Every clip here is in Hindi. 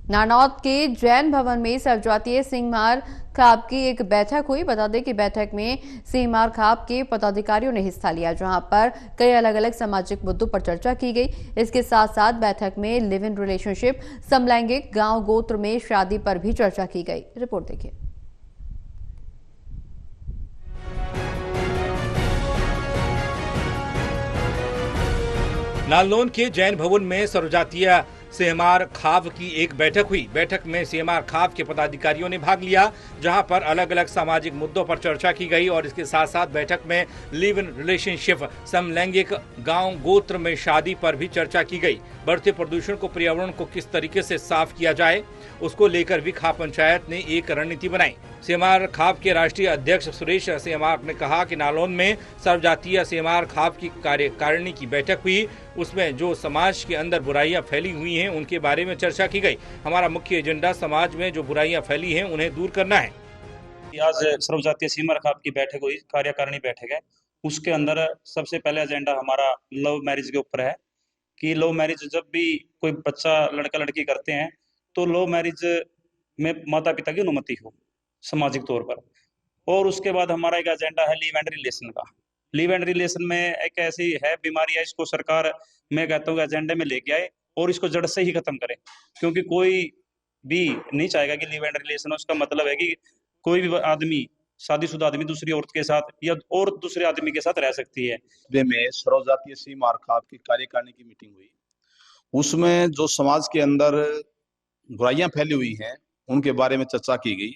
नारनौल के जैन भवन में सर्वजातीय सिंहमार खाप की एक बैठक हुई। बता दें कि बैठक में सिंहमार खाप के पदाधिकारियों ने हिस्सा लिया, जहां पर कई अलग अलग सामाजिक मुद्दों पर चर्चा की गई। इसके साथ साथ बैठक में लिव इन रिलेशनशिप, समलैंगिक, गांव गोत्र में शादी पर भी चर्चा की गई। रिपोर्ट देखिए। नारनौल के जैन भवन में सर्वजातीय सिंहमार खाप की एक बैठक हुई। बैठक में सिंहमार खाप के पदाधिकारियों ने भाग लिया, जहां पर अलग अलग सामाजिक मुद्दों पर चर्चा की गई और इसके साथ साथ बैठक में लिव इन रिलेशनशिप, समलैंगिक, गांव गोत्र में शादी पर भी चर्चा की गई। बढ़ते प्रदूषण को, पर्यावरण को किस तरीके से साफ किया जाए, उसको लेकर भी खाप पंचायत ने एक रणनीति बनाई। सिंहमार खाप के राष्ट्रीय अध्यक्ष सुरेश सिंहमार ने कहा कि नारनौल में सर्वजातीय सिंहमार खाप की कार्यकारिणी की बैठक हुई। उसमें जो समाज के अंदर बुराइयां फैली हुई हैं उनके बारे में चर्चा की गई। हमारा मुख्य एजेंडा समाज में जो बुराइयां फैली हैं उन्हें दूर करना है। आज सर्वजातीय सिंहमार खाप की बैठक हुई, कार्यकारिणी बैठक है। उसके अंदर सबसे पहले एजेंडा हमारा लव मैरिज के ऊपर है कि लव मैरिज जब भी कोई बच्चा लड़का लड़की करते हैं तो लव मैरिज में माता पिता की अनुमति हो सामाजिक तौर पर। और उसके बाद हमारा एक एजेंडा है लिव एंड रिलेशन का। लिव एंड रिलेशन में एक ऐसी है बीमारी है, इसको सरकार मैं कहता हूँ एजेंडे में लेके आए और इसको जड़ से ही खत्म करे, क्योंकि कोई भी नहीं चाहेगा कि लिव एंड रिलेशन। उसका मतलब है कि कोई भी आदमी, शादीशुदा आदमी दूसरी औरत के साथ या और दूसरे आदमी के साथ रह सकती है। में सर्वजातीय सिंहमार खाप की कार्यकारिणी की मीटिंग हुई। उसमें जो समाज के अंदर बुराइयां फैली हुई हैं उनके बारे में चर्चा की गई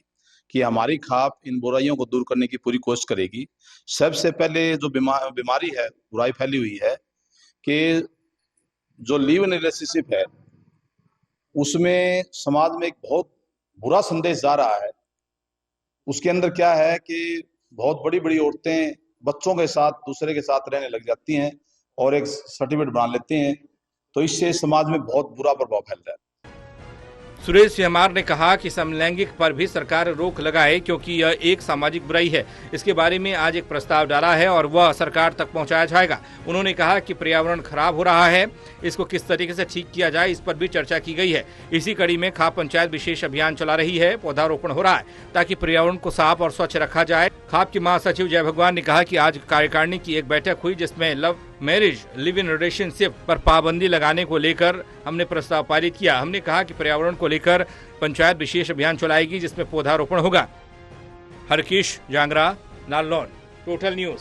कि हमारी खाप इन बुराइयों को दूर करने की पूरी कोशिश करेगी। सबसे पहले जो बीमारी है, बुराई फैली हुई है कि जो लिव इन रिलेशनशिप है उसमें समाज में एक बहुत बुरा संदेश जा रहा है। उसके अंदर क्या है कि बहुत बड़ी बड़ी औरतें बच्चों के साथ दूसरे के साथ रहने लग जाती हैं और एक सर्टिफिकेट बना लेती हैं, तो इससे समाज में बहुत बुरा प्रभाव फैल रहा है। सुरेश सिंहमार ने कहा कि समलैंगिक पर भी सरकार रोक लगाए, क्योंकि यह एक सामाजिक बुराई है। इसके बारे में आज एक प्रस्ताव डाला है और वह सरकार तक पहुंचाया जाएगा। उन्होंने कहा कि पर्यावरण खराब हो रहा है, इसको किस तरीके से ठीक किया जाए, इस पर भी चर्चा की गई है। इसी कड़ी में खाप पंचायत विशेष अभियान चला रही है। पौधारोपण हो रहा है ताकि पर्यावरण को साफ और स्वच्छ रखा जाए। खाप की महासचिव जय भगवान ने कहा कि आज कार्यकारिणी की एक बैठक हुई, जिसमें love marriage, live in relationship पर पाबंदी लगाने को लेकर हमने प्रस्ताव पारित किया। हमने कहा कि पर्यावरण को लेकर पंचायत विशेष अभियान चलाएगी, जिसमें पौधारोपण होगा। हरकीश जांगरा, नारनौल, टोटल न्यूज।